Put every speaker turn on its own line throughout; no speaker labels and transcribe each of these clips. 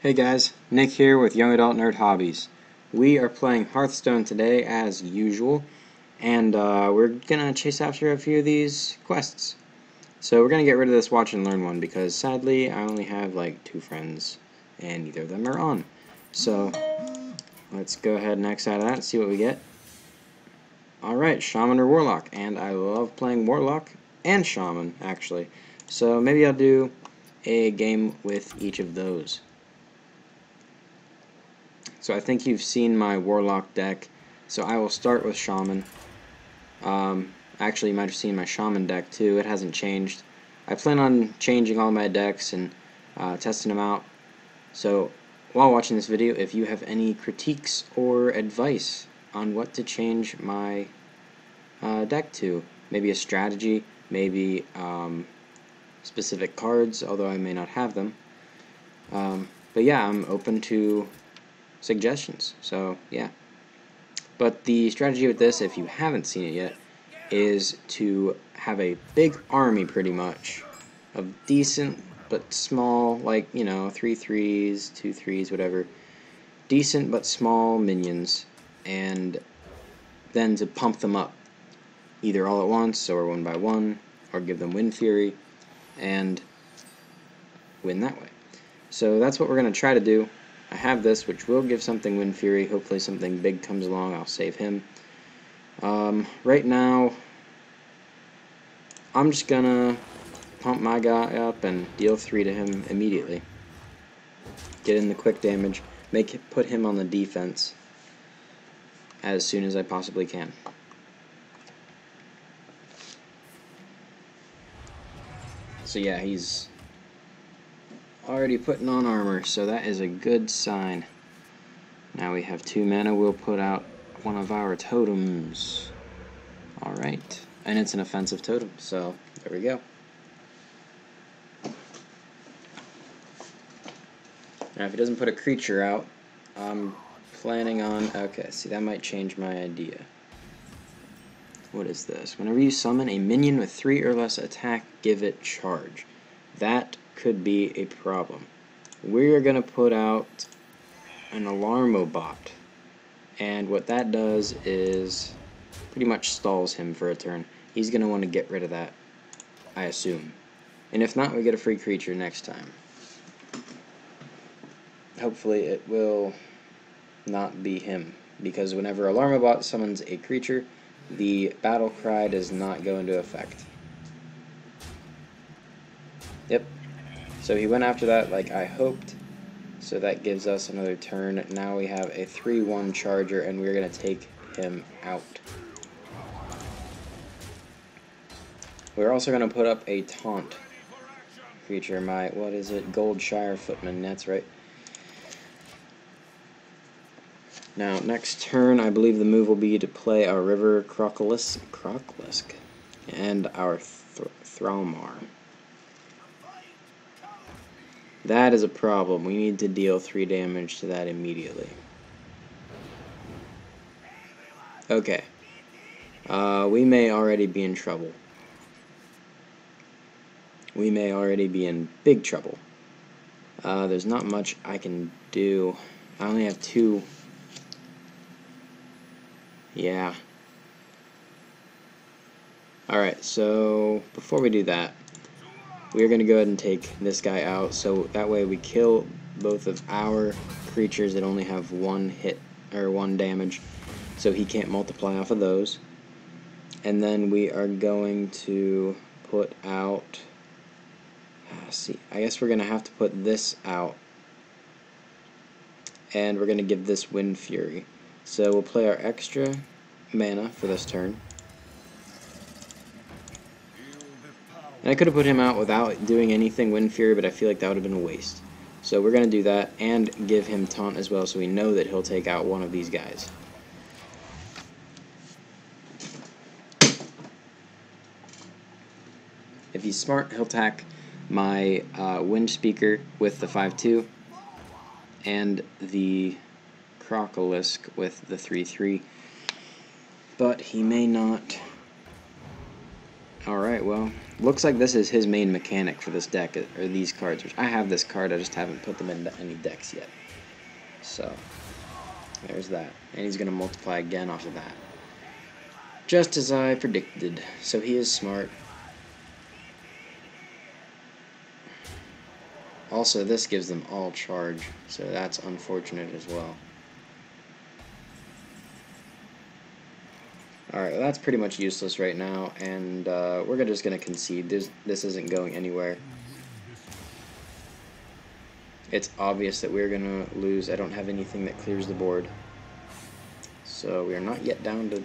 Hey guys, Nick here with Young Adult Nerd Hobbies. We are playing Hearthstone today as usual, and we're gonna chase after a few of these quests. So we're gonna get rid of this watch and learn one because sadly I only have like 2 friends and neither of them are on. So let's go ahead and X out of that and see what we get. Alright, Shaman or Warlock, and I love playing Warlock and Shaman actually. So maybe I'll do a game with each of those. So I think you've seen my Warlock deck, so I will start with Shaman. Actually, you might have seen my Shaman deck too, it hasn't changed. I plan on changing all my decks and testing them out. So while watching this video, if you have any critiques or advice on what to change my deck to, maybe a strategy, maybe specific cards, although I may not have them. But yeah, I'm open to suggestions, so yeah. But the strategy with this, if you haven't seen it yet, is to have a big army pretty much of decent but small, like, you know, 3/3s, 2/3s, whatever, decent but small minions, and then to pump them up either all at once or one by one, or give them Wind Fury and win that way. So that's what we're going to try to do. I have this, which will give something Wind Fury. Hopefully something big comes along, I'll save him. Right now, I'm just gonna pump my guy up and deal 3 to him immediately. Get in the quick damage, put him on the defense as soon as I possibly can. So yeah, he's already putting on armor, so that is a good sign. Now we have 2 mana, we'll put out one of our totems. Alright, and it's an offensive totem, so there we go. Now if he doesn't put a creature out, I'm planning on... Okay, see, that might change my idea. What is this? Whenever you summon a minion with 3 or less attack, give it charge. That could be a problem. We're going to put out an Alarmobot, and what that does is pretty much stalls him for a turn. He's going to want to get rid of that, I assume. And if not, we get a free creature next time. Hopefully it will not be him, because whenever Alarmobot summons a creature, the battle cry does not go into effect. Yep. So he went after that like I hoped, so that gives us another turn. Now we have a 3/1 charger, and we're going to take him out. We're also going to put up a taunt creature, what is it, Goldshire Footman, that's right. Now, next turn, I believe the move will be to play our River Crocolisk, and our Thralmar. That is a problem. We need to deal 3 damage to that immediately. Okay. We may already be in trouble. We may already be in big trouble. There's not much I can do. I only have 2. Yeah. Alright, so before we do that, we're going to go ahead and take this guy out, so that way we kill both of our creatures that only have 1 hit, or 1 damage, so he can't multiply off of those. And then we are going to put out... see, I guess we're going to have to put this out, and we're going to give this Wind Fury. So we'll play our extra mana for this turn. And I could have put him out without doing anything Wind Fury, but I feel like that would have been a waste. So we're going to do that and give him Taunt as well, so we know that he'll take out one of these guys. If he's smart, he'll attack my Wind Speaker with the 5/2 and the Crocolisk with the 3/3. But he may not. Alright, well, looks like this is his main mechanic for this deck, or these cards, which I have this card, I just haven't put them in any decks yet. So, there's that. And he's going to multiply again off of that. Just as I predicted. So he is smart. Also, this gives them all charge, so that's unfortunate as well. Alright, well, that's pretty much useless right now, and we're just going to concede. This isn't going anywhere. It's obvious that we're going to lose. I don't have anything that clears the board. So we are not yet down to...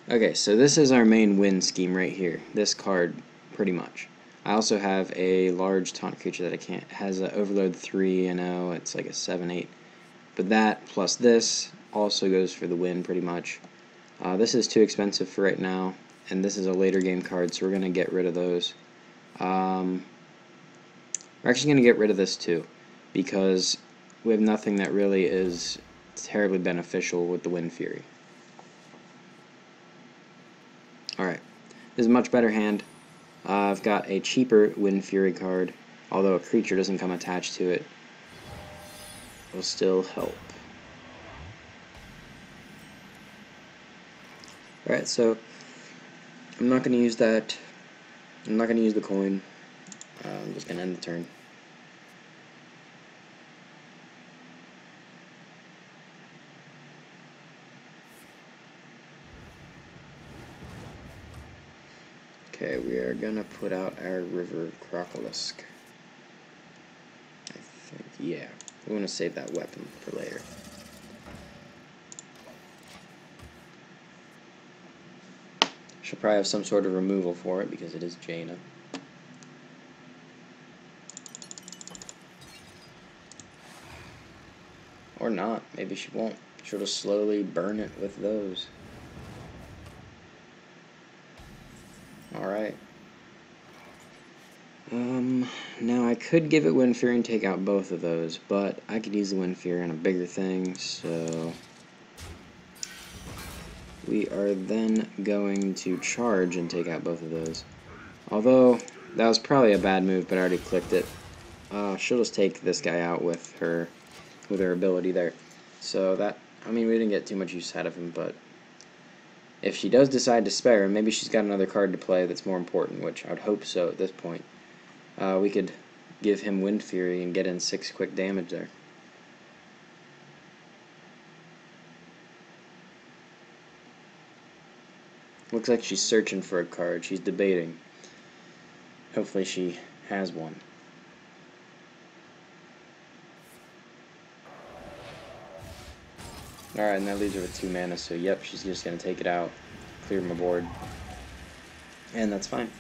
Okay, so this is our main win scheme right here. This card, pretty much. I also have a large taunt creature that I can't... has an overload 3 and 0. It's like a 7-8. But that plus this also goes for the win, pretty much. This is too expensive for right now, and this is a later game card, so we're going to get rid of those. We're actually going to get rid of this too, because we have nothing that really is terribly beneficial with the Wind Fury. Alright, this is a much better hand. I've got a cheaper Wind Fury card, although a creature doesn't come attached to it. Will still help. Alright, so I'm not going to use that. I'm not going to use the coin. I'm just going to end the turn. Okay, we are going to put out our River Crocolisk. I think, yeah. We want to save that weapon for later. She'll probably have some sort of removal for it because it is Jaina. Or not. Maybe she won't. She'll just slowly burn it with those. Alright. Now I could give it Wind Fury and take out both of those, but I could use the Wind Fury on a bigger thing, so... we are then going to charge and take out both of those. Although, that was probably a bad move, but I already clicked it. She'll just take this guy out with her ability there. So that, I mean, we didn't get too much use out of him, but if she does decide to spare him, maybe she's got another card to play that's more important, which I would hope so at this point. We could give him Wind Fury and get in 6 quick damage there. Looks like she's searching for a card. She's debating. Hopefully she has one. Alright, and that leaves her with 2 mana, so yep, she's just going to take it out, clear my board, and that's fine.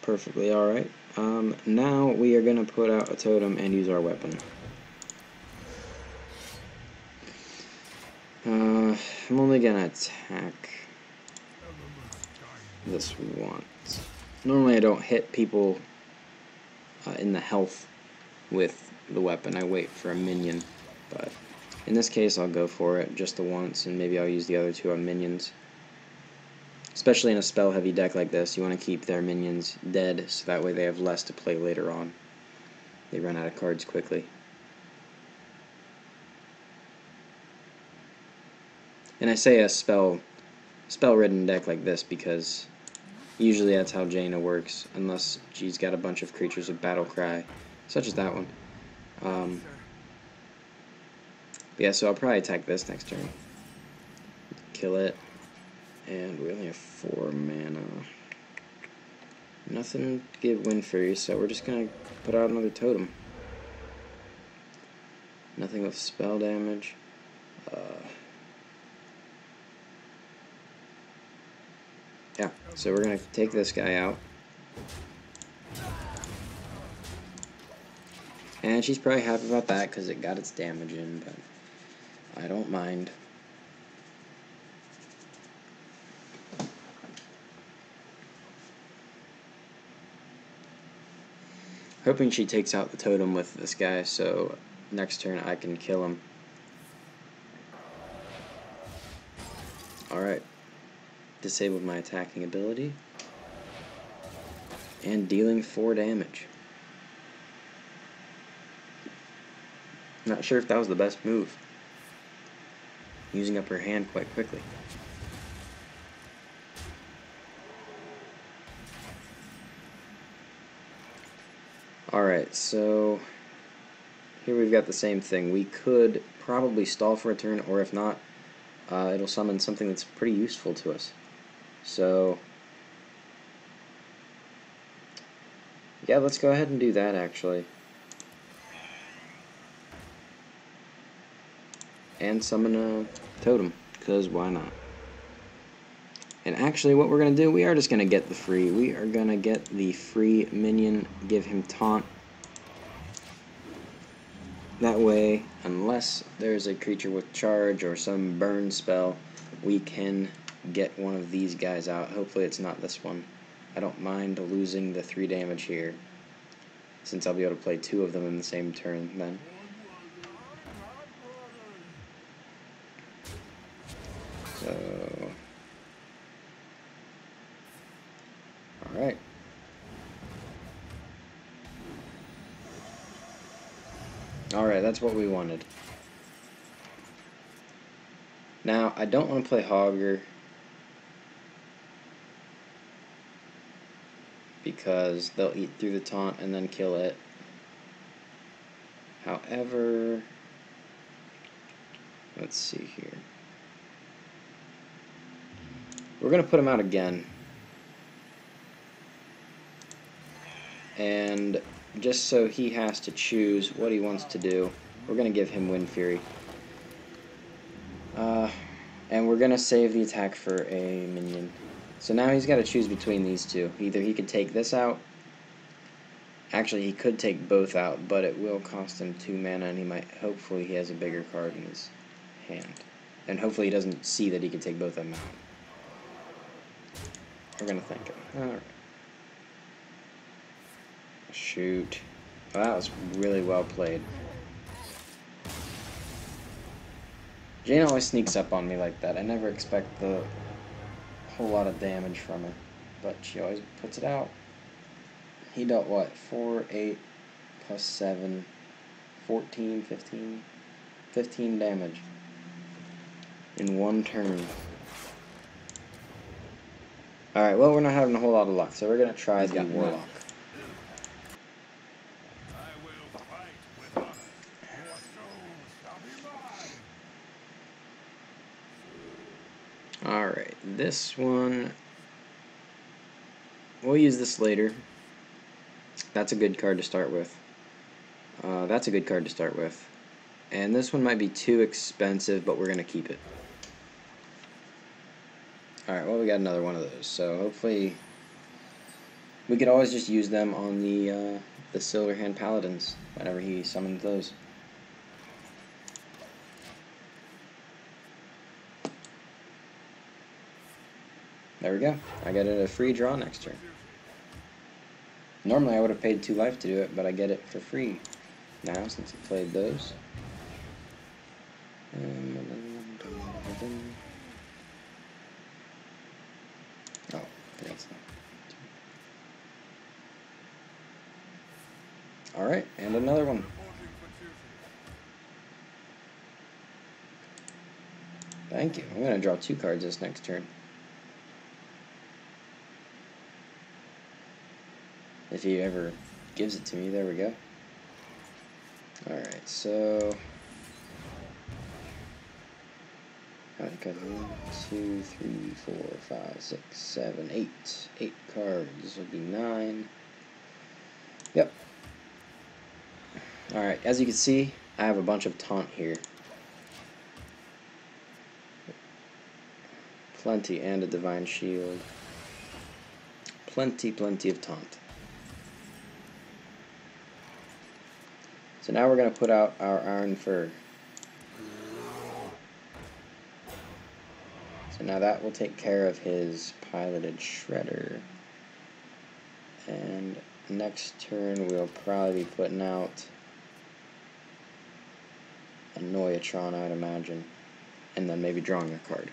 Perfectly alright. Now we are going to put out a totem and use our weapon. I'm only going to attack this once. Normally I don't hit people in the health with the weapon. I wait for a minion. But in this case, I'll go for it just the once, and maybe I'll use the other 2 on minions. Especially in a spell-heavy deck like this, you want to keep their minions dead, so that way they have less to play later on. They run out of cards quickly. And I say a spell-ridden deck like this because usually that's how Jaina works, unless she's got a bunch of creatures with Battle Cry, such as that one. But yeah, so I'll probably attack this next turn. Kill it. And we only have 4 mana. Nothing to give Wind Fury, so we're just going to put out another totem. Nothing with spell damage. Yeah, so we're going to take this guy out. And she's probably happy about that because it got its damage in, but I don't mind. Hoping she takes out the totem with this guy, so next turn I can kill him. Alright. Disabled my attacking ability. And dealing 4 damage. Not sure if that was the best move. Using up her hand quite quickly. Alright, so here we've got the same thing. We could probably stall for a turn, or if not, it'll summon something that's pretty useful to us. So, yeah, let's go ahead and do that, actually. And summon a totem, because why not? And actually, what we're going to do, we are just going to get the free. We are going to get the free minion, give him taunt. That way, unless there's a creature with charge or some burn spell, we can get one of these guys out. Hopefully it's not this one. I don't mind losing the 3 damage here, since I'll be able to play 2 of them in the same turn then. So, alright. Alright, that's what we wanted. Now, I don't want to play Hogger, because they'll eat through the taunt and then kill it. However, let's see here. We're going to put him out again. And just so he has to choose what he wants to do, we're going to give him Wind Fury. And we're going to save the attack for a minion. So now he's got to choose between these two. Either he could take this out. Actually, he could take both out, but it will cost him 2 mana, and he might, hopefully he has a bigger card in his hand. And hopefully he doesn't see that he can take both of them out. We're going to think it. Alright. Shoot. Well, that was really well played. Jane always sneaks up on me like that. I never expect the whole lot of damage from her, but she always puts it out. He dealt what? 4, 8, plus 7, 14, 15? 15 damage in 1 turn. Alright, well, we're not having a whole lot of luck, so we're going to try the Warlock. Alright, this one, we'll use this later. That's a good card to start with. That's a good card to start with. And this one might be too expensive, but we're going to keep it. Alright, well, we got another one of those, so hopefully we could always just use them on the Silverhand Paladins whenever he summons those. There we go. I get a free draw next turn. Normally I would have paid 2 life to do it, but I get it for free now since I played those. Oh, that's not. Alright, and another one. Thank you. I'm going to draw 2 cards this next turn. If he ever gives it to me, there we go. Alright, so I've got 1, 2, 3, 4, 5, 6, 7, 8. 8 cards. This would be 9. Yep. Alright, as you can see, I have a bunch of taunt here. Plenty, and a Divine Shield. Plenty of taunt. So now we're going to put out our Iron Fur. So now that will take care of his Piloted Shredder. And next turn we'll probably be putting out a Noyatron, I'd imagine. And then maybe drawing a card.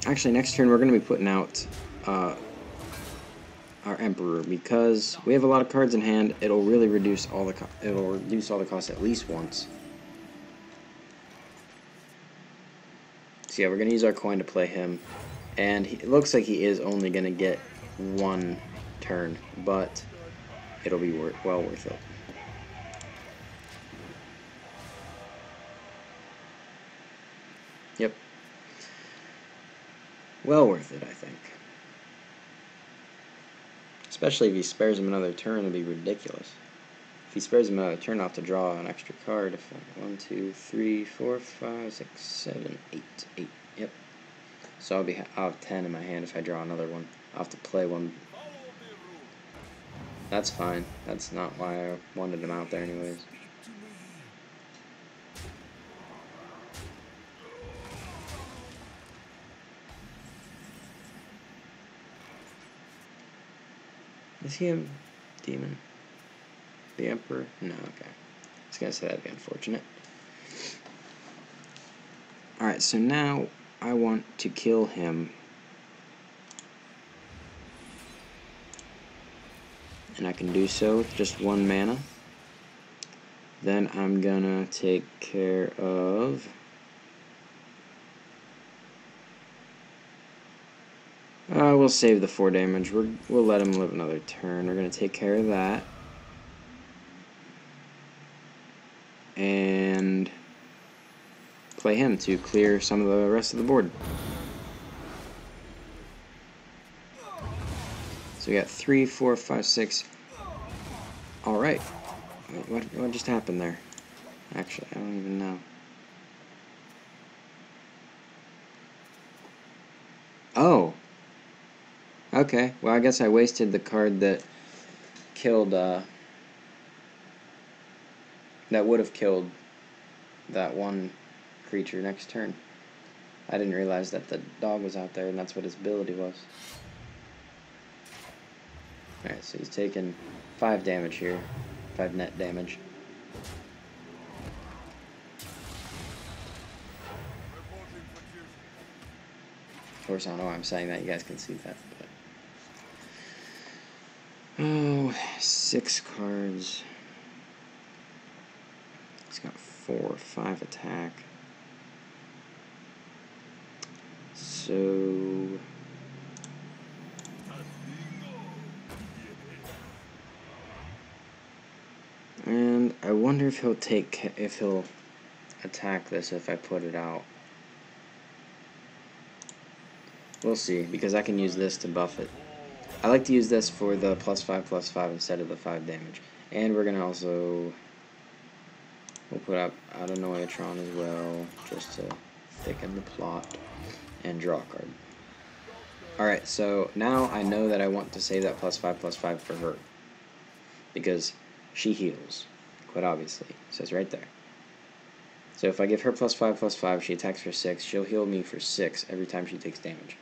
Actually, next turn we're going to be putting out our Emperor, because we have a lot of cards in hand. It'll really reduce all the costs at least once. So yeah, we're going to use our coin to play him, and it looks like he is only going to get one turn, but it'll be well worth it. Yep. Well worth it, I think. Especially if he spares him another turn, it'd be ridiculous. If he spares him another turn, I'll have to draw an extra card. If 1, 2, 3, 4, 5, 6, 7, 8. 8. Yep. So I'll have 10 in my hand if I draw another one. I'll have to play one. That's fine. That's not why I wanted him out there anyways. Is he a demon? The Emperor? No, okay. I was gonna say that'd be unfortunate. Alright, so now I want to kill him. And I can do so with just 1 mana. Then I'm gonna take care of... we'll save the 4 damage. We'll let him live another turn. We're gonna take care of that. And play him to clear some of the rest of the board. So we got 3, 4, 5, 6. Alright. What just happened there? Actually, I don't even know. Oh! Okay, well I guess I wasted the card that killed, that would have killed that one creature next turn. I didn't realize that the dog was out there and that's what his ability was. Alright, so he's taking 5 damage here. 5 net damage. Of course, I don't know why I'm saying that. You guys can see that. But... oh, 6 cards. He's got 4 or 5 attack. So... and I wonder if he'll attack this if I put it out. We'll see, because I can use this to buff it. I like to use this for the +5/+5 instead of the 5 damage. And we're gonna also... we'll put up out of Noyatron as well, just to thicken the plot, and draw a card. Alright, so now I know that I want to save that +5/+5 for her. Because she heals, quite obviously. It says right there. So if I give her +5/+5, she attacks for 6, she'll heal me for 6 every time she takes damage.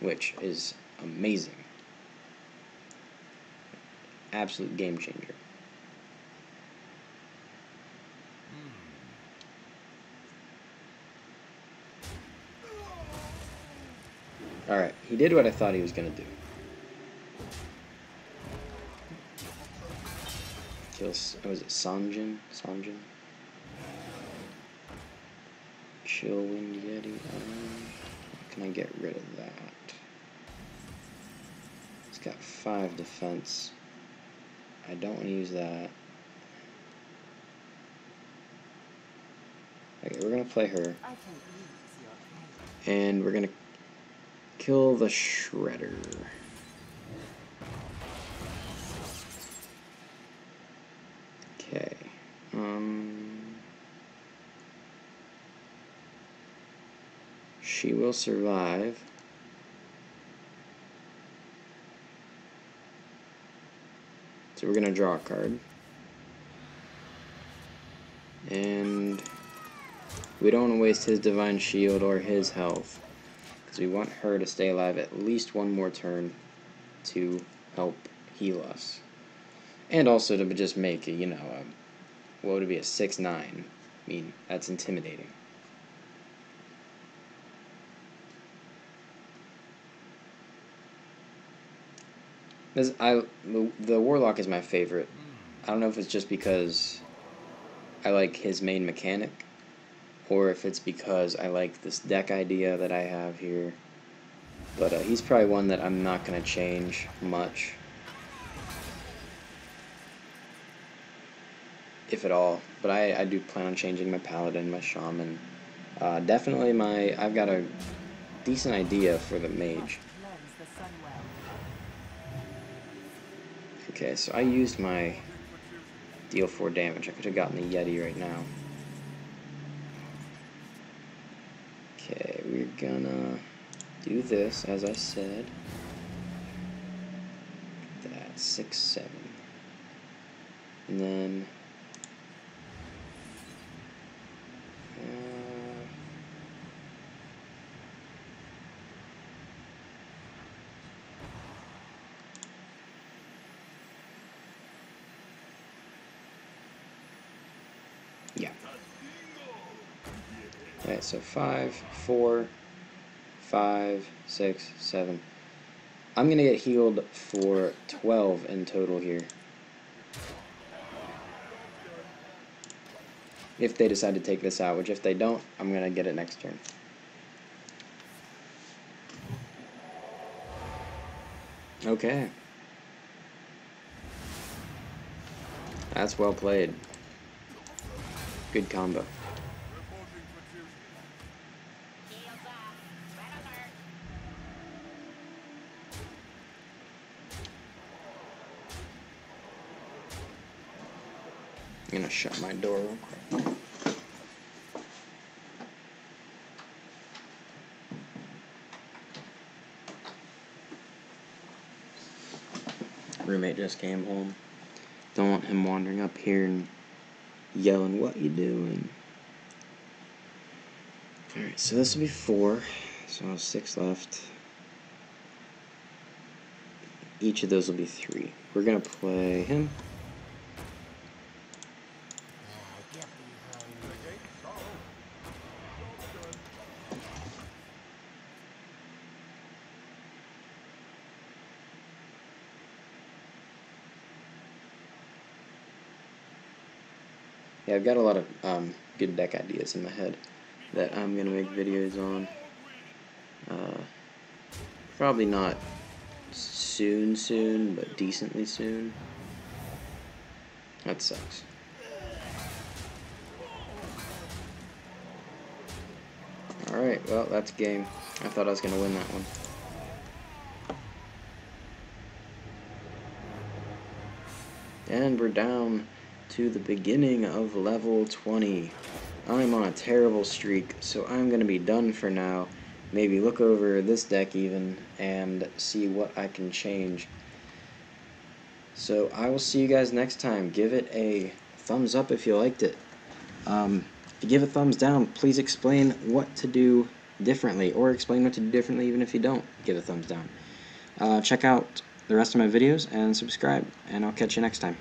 Which is amazing. Absolute game changer. Alright, he did what I thought he was going to do. Kills, was it Sanjin? Sanjin? Chillwind Yeti. Can I get rid of that? It's got 5 defense. I don't want to use that. Okay, we're going to play her. And we're going to kill the Shredder. Okay. She will survive. So we're going to draw a card. And we don't want to waste his Divine Shield or his health, because we want her to stay alive at least one more turn to help heal us. And also to just make, you know, what would it be, a 6/9? I mean, that's intimidating. The Warlock is my favorite. I don't know if it's just because I like his main mechanic, or if it's because I like this deck idea that I have here. But he's probably one that I'm not going to change much, if at all. But I do plan on changing my Paladin, my Shaman. Definitely I've got a decent idea for the Mage. Okay, so I used my deal 4 damage. I could have gotten the Yeti right now. Okay, we're gonna do this, as I said. That's 6, 7. And then... yeah. Alright, so 5, 4, 5, 6, 7. I'm gonna get healed for 12 in total here. If they decide to take this out, which if they don't, I'm gonna get it next turn. Okay. That's well played. Good combo. I'm gonna shut my door real quick. Roommate just came home. Don't want him wandering up here and yelling, "What you doing?" Alright, so this will be 4. So I have 6 left. Each of those will be 3. We're gonna play him. Yeah, I've got a lot of good deck ideas in my head that I'm gonna make videos on. Probably not soon, but decently soon. That sucks. Alright, well, that's game. I thought I was gonna win that one. And we're down to the beginning of level 20. I'm on a terrible streak, so I'm going to be done for now. Maybe look over this deck even and see what I can change. So I will see you guys next time. Give it a thumbs up if you liked it. If you give a thumbs down, please explain what to do differently, or explain what to do differently even if you don't give a thumbs down. Check out the rest of my videos and subscribe, and I'll catch you next time.